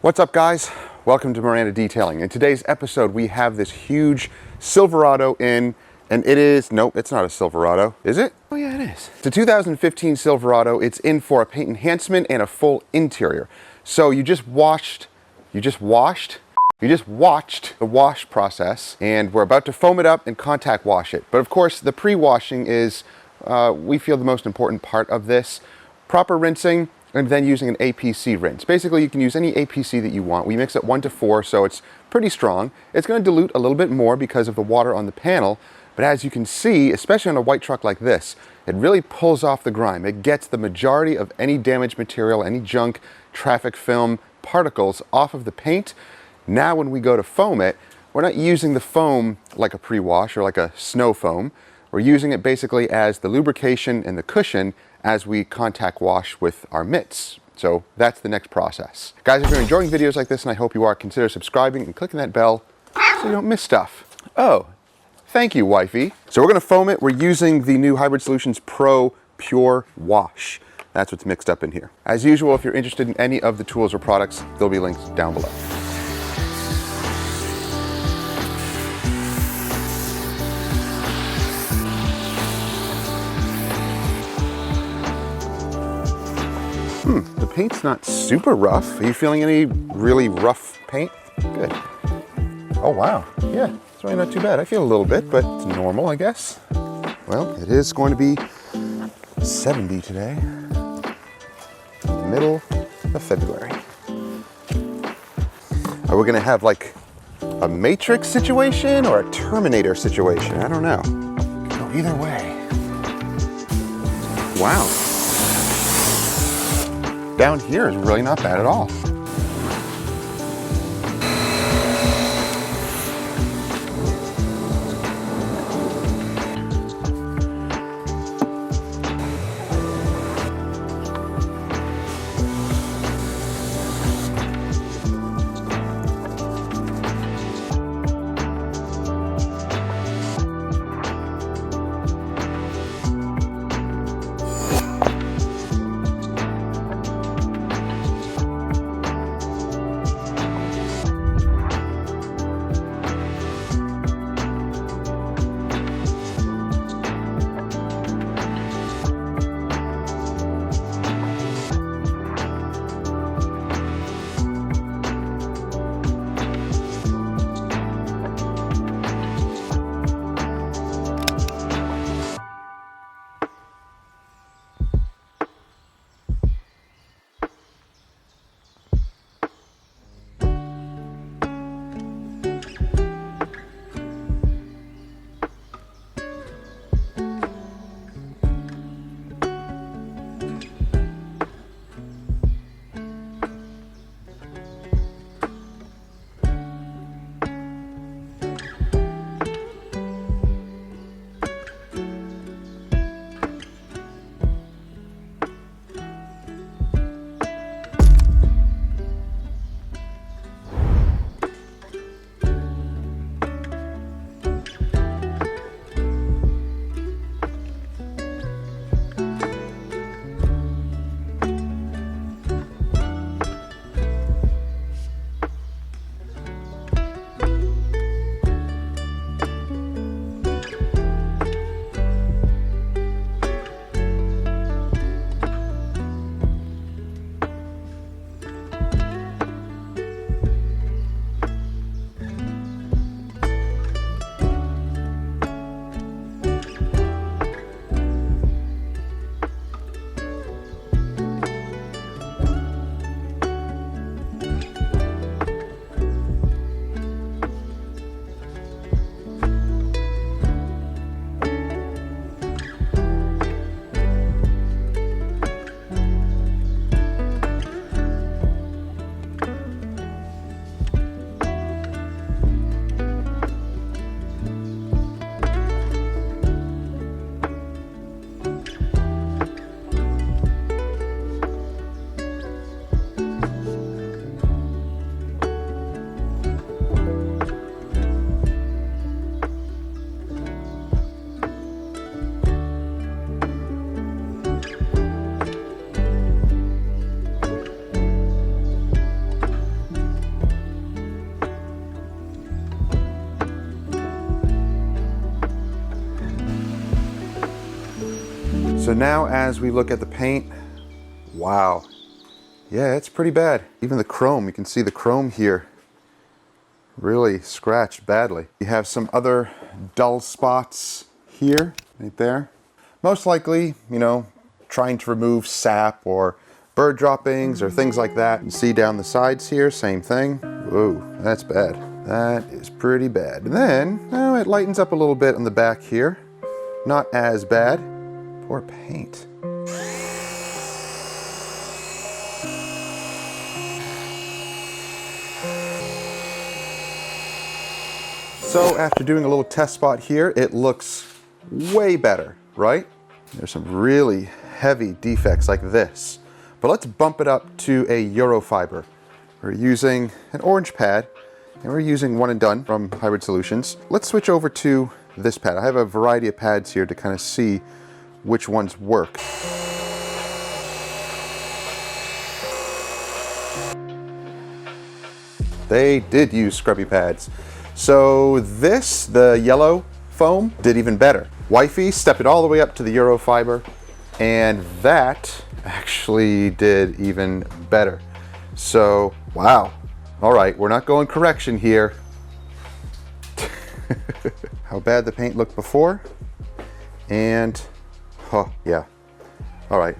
What's up, guys? Welcome to Miranda Detailing. In today's episode, we have this huge Silverado in, and it is, nope, it's not a Silverado. Is it? Oh yeah, it is. It's a 2015 Silverado. It's in for a paint enhancement and a full interior. So you just watched the wash process, and we're about to foam it up and contact wash it. But of course, the pre-washing is, we feel, the most important part of this. Proper rinsing, and then using an APC rinse. Basically, you can use any APC that you want. We mix it 1:4, so it's pretty strong. It's going to dilute a little bit more because of the water on the panel, but as you can see, especially on a white truck like this, it really pulls off the grime. It gets the majority of any damaged material, any junk, traffic film, particles off of the paint. Now when we go to foam it, we're not using the foam like a pre-wash or like a snow foam. We're using it basically as the lubrication and the cushion as we contact wash with our mitts. So that's the next process. Guys, if you're enjoying videos like this, and I hope you are, consider subscribing and clicking that bell so you don't miss stuff. Oh, thank you, wifey. So we're gonna foam it. We're using the new Hybrid Solutions Pro Pure Wash. That's what's mixed up in here. As usual, if you're interested in any of the tools or products, there'll be links down below. The paint's not super rough. Are you feeling any really rough paint? Good. Oh wow, yeah, it's really not too bad. I feel a little bit, but it's normal, I guess. Well, it is going to be 70 today, middle of February. Are we gonna have like a Matrix situation or a Terminator situation? I don't know. Could go either way. Wow. Down here is really not bad at all. So now as we look at the paint, wow. Yeah, it's pretty bad. Even the chrome, you can see the chrome here really scratched badly. You have some other dull spots here, right there. Most likely, you know, trying to remove sap or bird droppings or things like that. You see down the sides here, same thing. Whoa, that's bad. That is pretty bad. And then, oh, it lightens up a little bit on the back here. Not as bad. Poor paint. So after doing a little test spot here, it looks way better, right? There's some really heavy defects like this. But let's bump it up to a Eurofiber. We're using an orange pad, and we're using One and Done from Hybrid Solutions. Let's switch over to this pad. I have a variety of pads here to kind of see which ones work. They did use scrubby pads. So this, the yellow foam, did even better. Wifey stepped it all the way up to the Eurofiber, and that actually did even better. So, wow. All right, we're not going correction here. How bad the paint looked before. And, oh, yeah. All right,